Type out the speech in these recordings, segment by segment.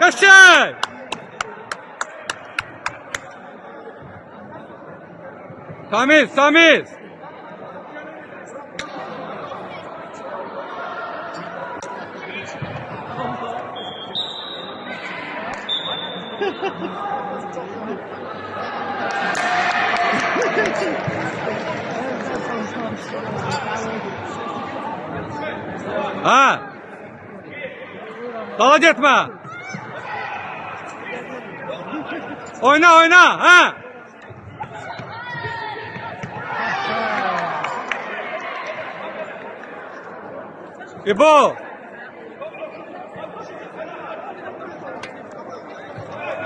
Köşey. Tamiz, tamiz. Ha. Dala gitme. Oyna oyna ha. İbo.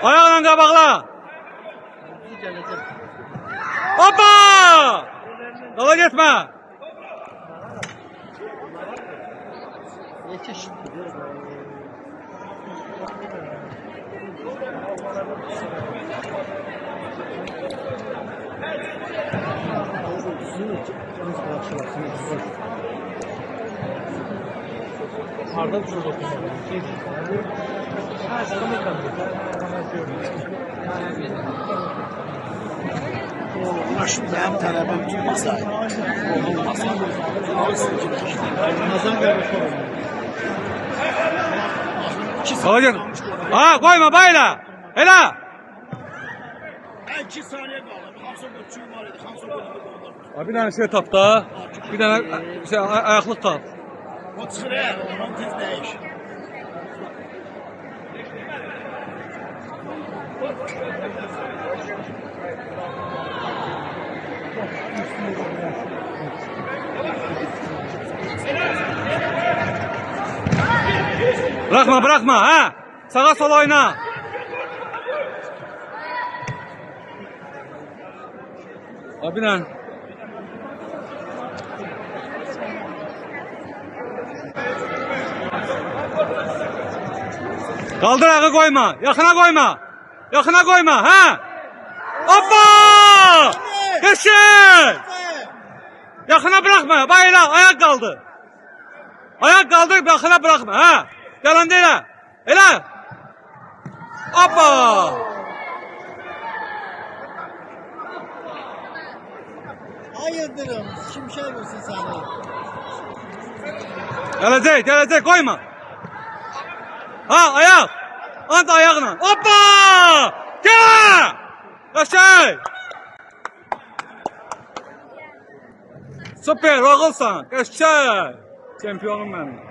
Ayağla qabaqla. Hoppa! Dala gitme. Yetiş. Arda şurada oturuyor. Ha, sana kaldı. Şimdi hem talebem tutmasa, olmasa. Ramazan gelmiş olur. Dala gitme. Ha koyma bayla. Hela. 2 saniye kaldı. Hamsa götürüm var idi. Hamsa götürüm. Bir tane şey tap da. Bir tane şey ayaklık tap. O çıxır ya, onun tez değiş. Bırakma bırakma ha. Sağa sola oyna. Abi lan. Kaldır ayağı koyma. Yakına koyma. Yakına koyma ha. Hoppa! Geçin! Yakına bırakma. Bayla ayak kaldı. Ayak kaldı yakına bırakma ha. Yalan değil ha. Hele. Hoppa! Hayırdırım. Şimşek olsun sana. Gelecek koyma. Ha ayak. Ant ayağına. Hoppa! Gel! Yaşay! Süper oğulsan. Yaşay! Çempiyonum benim.